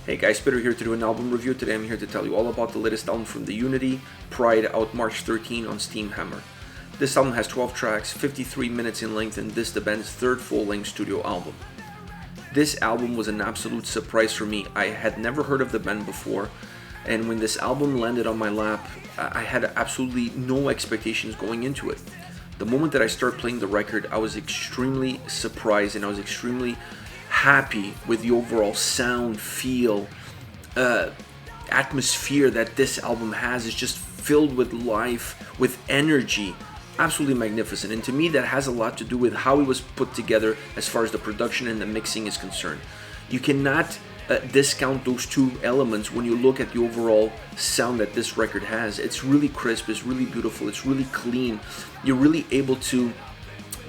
Hey guys, Peter here to do an album review. Today I'm here to tell you all about the latest album from the Unity, Pride, out March 13 on Steam Hammer. This album has 12 tracks, 53 minutes in length, and this is the band's third full-length studio album. This album was an absolute surprise for me. I had never heard of the band before, and when this album landed on my lap, I had absolutely no expectations going into it. The moment that I started playing the record, I was extremely surprised and I was extremely happy with the overall sound, feel, atmosphere that this album has. Is just filled with life, with energy, absolutely magnificent. And to me, that has a lot to do with how it was put together as far as the production and the mixing is concerned. You cannot discount those two elements when you look at the overall sound that this record has. It's really crisp, it's really beautiful, it's really clean. You're really able to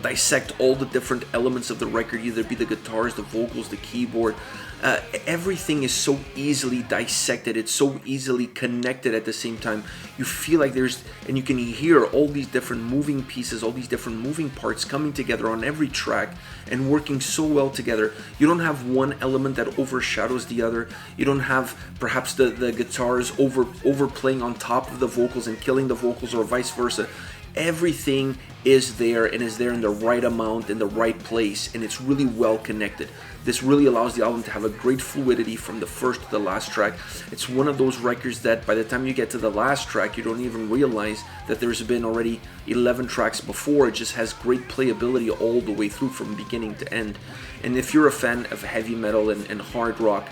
dissect all the different elements of the record, either be the guitars, the vocals, the keyboard. Everything is so easily dissected, it's so easily connected at the same time. You feel like and you can hear all these different moving pieces, all these different moving parts coming together on every track and working so well together. You don't have one element that overshadows the other. You don't have perhaps the guitars overplaying on top of the vocals and killing the vocals, or vice versa. Everything is there and is there in the right amount, in the right place, and it's really well connected. This really allows the album to have a great fluidity from the first to the last track. It's one of those records that by the time you get to the last track, you don't even realize that there's been already 11 tracks before. It just has great playability all the way through from beginning to end. And if you're a fan of heavy metal and hard rock,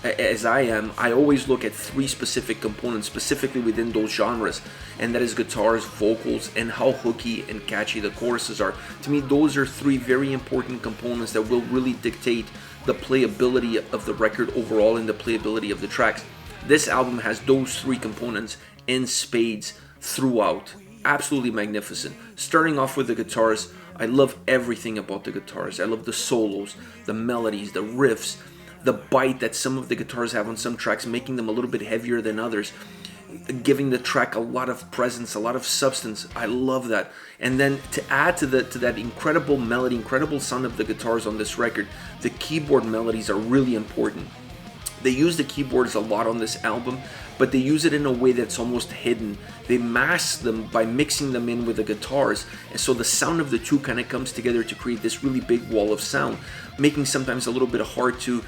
as I am, I always look at three specific components specifically within those genres, and that is guitars, vocals, and how hooky and catchy the choruses are. To me, those are three very important components that will really dictate the playability of the record overall and the playability of the tracks. This album has those three components in spades throughout. Absolutely magnificent. Starting off with the guitars, I love everything about the guitars. I love the solos, the melodies, the riffs, the bite that some of the guitars have on some tracks, making them a little bit heavier than others, giving the track a lot of presence, a lot of substance. I love that. And then to add to that incredible melody, incredible sound of the guitars on this record, the keyboard melodies are really important. They use the keyboards a lot on this album, but they use it in a way that's almost hidden. They mask them by mixing them in with the guitars, and so the sound of the two kind of comes together to create this really big wall of sound, making sometimes a little bit hard to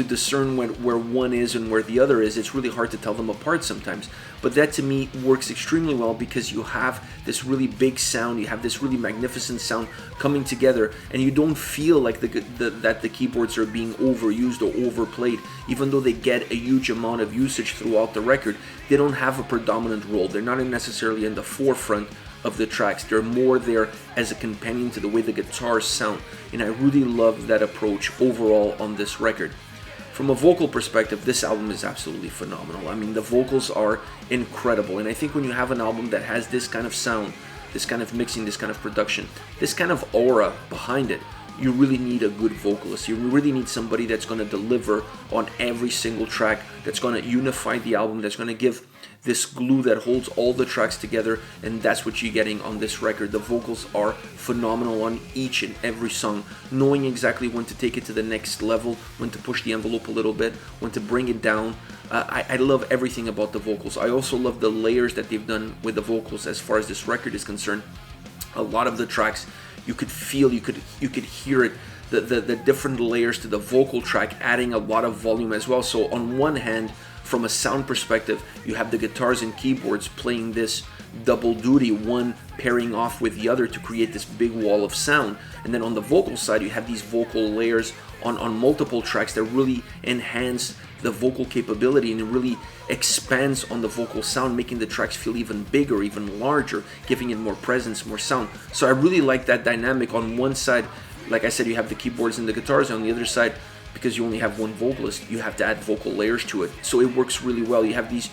discern where one is and where the other is. It's really hard to tell them apart sometimes, but that to me works extremely well because you have this really big sound, you have this really magnificent sound coming together, and you don't feel like that the keyboards are being overused or overplayed. Even though they get a huge amount of usage throughout the record, they don't have a predominant role. They're not necessarily in the forefront of the tracks. They're more there as a companion to the way the guitars sound, and I really love that approach overall on this record. From a vocal perspective, this album is absolutely phenomenal. I mean, the vocals are incredible, and I think when you have an album that has this kind of sound, this kind of mixing, this kind of production, this kind of aura behind it, you really need a good vocalist. You really need somebody that's going to deliver on every single track, that's going to unify the album, that's going to give this glue that holds all the tracks together, and that's what you're getting on this record. The vocals are phenomenal on each and every song, knowing exactly when to take it to the next level, when to push the envelope a little bit, when to bring it down. I love everything about the vocals. I also love the layers that they've done with the vocals as far as this record is concerned. A lot of the tracks, you could feel, you could hear it, the different layers to the vocal track, adding a lot of volume as well. So on one hand, from a sound perspective, you have the guitars and keyboards playing this double duty, one pairing off with the other to create this big wall of sound. And then on the vocal side, you have these vocal layers on multiple tracks that really enhance the vocal capability, and it really expands on the vocal sound, making the tracks feel even bigger, even larger, giving it more presence, more sound. So I really like that dynamic. On one side, like I said, you have the keyboards and the guitars. On the other side, because you only have one vocalist, you have to add vocal layers to it. So it works really well. You have these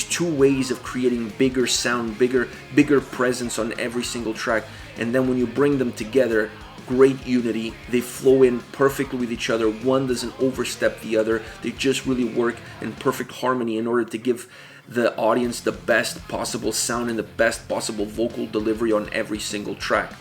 two ways of creating bigger sound, bigger presence on every single track. And then when you bring them together, great unity. They flow in perfectly with each other. One doesn't overstep the other. They just really work in perfect harmony in order to give the audience the best possible sound and the best possible vocal delivery on every single track.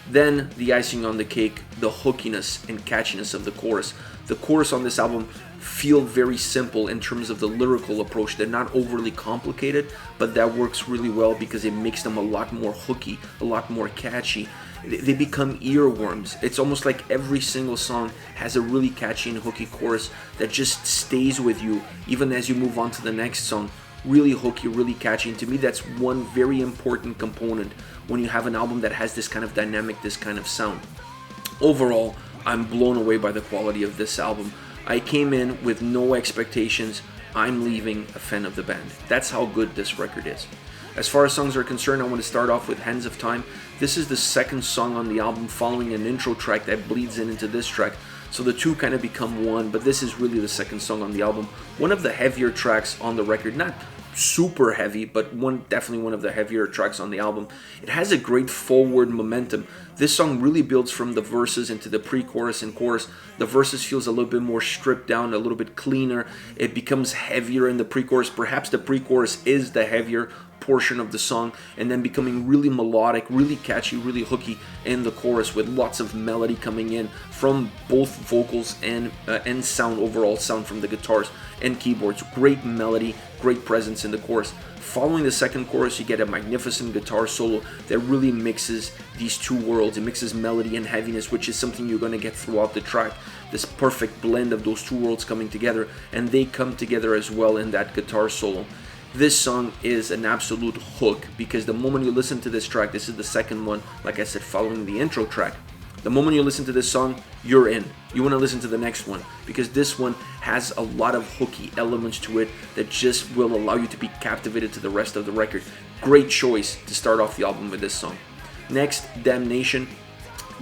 Then the icing on the cake, the hookiness and catchiness of the chorus. The chorus on this album feel very simple in terms of the lyrical approach. They're not overly complicated, but that works really well because it makes them a lot more hooky, a lot more catchy. They become earworms. It's almost like every single song has a really catchy and hooky chorus that just stays with you even as you move on to the next song. Really hooky, really catchy, and to me that's one very important component when you have an album that has this kind of dynamic, this kind of sound. Overall, I'm blown away by the quality of this album. I came in with no expectations. I'm leaving a fan of the band. That's how good this record is. As far as songs are concerned, I want to start off with Hands of Time. This is the second song on the album following an intro track that bleeds into this track. So the two kind of become one, but this is really the second song on the album. One of the heavier tracks on the record, not super heavy, but definitely one of the heavier tracks on the album. It has a great forward momentum. This song really builds from the verses into the pre-chorus and chorus. The verses feels a little bit more stripped down, a little bit cleaner. It becomes heavier in the pre-chorus. Perhaps the pre-chorus is the heavier portion of the song, and then becoming really melodic, really catchy, really hooky in the chorus with lots of melody coming in from both vocals and sound, overall sound from the guitars and keyboards. Great melody, great presence in the chorus. Following the second chorus, you get a magnificent guitar solo that really mixes these two worlds. It mixes melody and heaviness, which is something you're going to get throughout the track. This perfect blend of those two worlds coming together, and they come together as well in that guitar solo. This song is an absolute hook because the moment you listen to this track, this is the second one, like I said, following the intro track. The moment you listen to this song, you're in. You want to listen to the next one because this one has a lot of hooky elements to it that just will allow you to be captivated to the rest of the record. Great choice to start off the album with this song. Next, Damnation.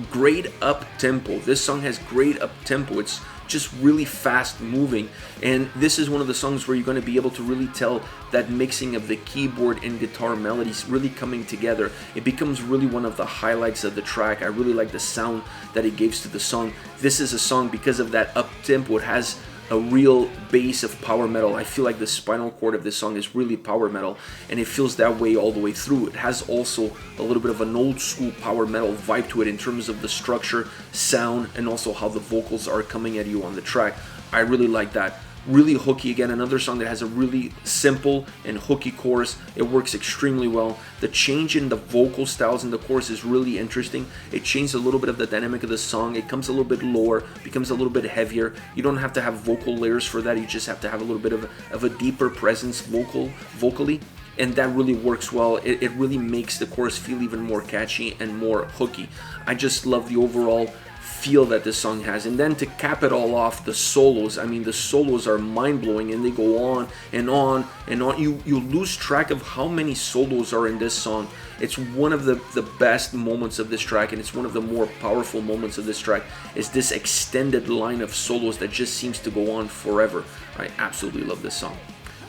Great up tempo. This song has great up tempo. It's just really fast moving, and this is one of the songs where you're going to be able to really tell that mixing of the keyboard and guitar melodies really coming together. It becomes really one of the highlights of the track. I really like the sound that it gives to the song. This is a song because of that up tempo. It has a real base of power metal. I feel like the spinal cord of this song is really power metal, and it feels that way all the way through. It has also a little bit of an old school power metal vibe to it in terms of the structure, sound, and also how the vocals are coming at you on the track. I really like that. Really hooky. Again, another song that has a really simple and hooky chorus. It works extremely well. The change in the vocal styles in the chorus is really interesting. It changes a little bit of the dynamic of the song. It comes a little bit lower, becomes a little bit heavier. You don't have to have vocal layers for that. You just have to have a little bit of a deeper presence vocally. And that really works well. It really makes the chorus feel even more catchy and more hooky. I just love the overall feel that this song has. And then to cap it all off, the solos. I mean, the solos are mind-blowing, and they go on and on and on. You lose track of how many solos are in this song. It's one of the best moments of this track, and it's one of the more powerful moments of this track, is this extended line of solos that just seems to go on forever. I absolutely love this song.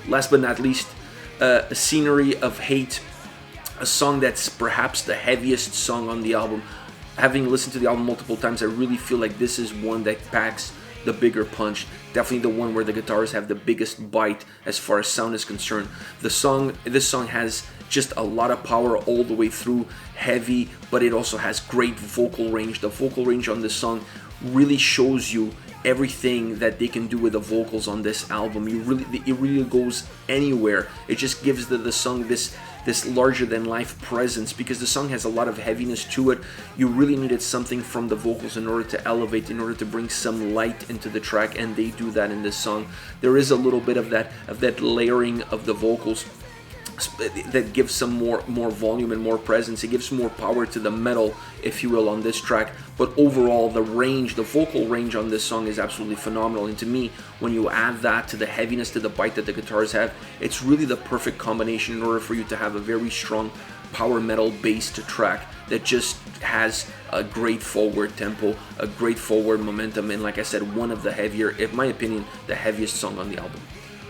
Last but not least, Scenery of Hate, a song that's perhaps the heaviest song on the album. Having listened to the album multiple times, I really feel like this is one that packs the bigger punch. Definitely the one where the guitars have the biggest bite as far as sound is concerned. This song has just a lot of power all the way through, heavy, but it also has great vocal range. The vocal range on this song really shows you everything that they can do with the vocals on this album. It really goes anywhere. It just gives the song this larger than life presence, because the song has a lot of heaviness to it. You really needed something from the vocals in order to elevate, in order to bring some light into the track, and they do that in this song. There is a little bit of that layering of the vocals that gives some more volume and more presence. It gives more power to the metal, if you will, on this track. But overall, the vocal range on this song is absolutely phenomenal. And to me, when you add that to the heaviness, to the bite that the guitars have, it's really the perfect combination in order for you to have a very strong power metal based track that just has a great forward tempo, a great forward momentum, and like I said, one of the heavier, in my opinion, the heaviest song on the album.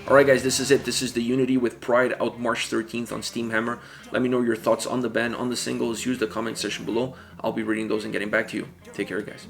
Alright guys, this is it. This is the Unity with Pride, out March 13th on Steam Hammer. Let me know your thoughts on the band, on the singles. Use the comment section below. I'll be reading those and getting back to you. Take care, guys.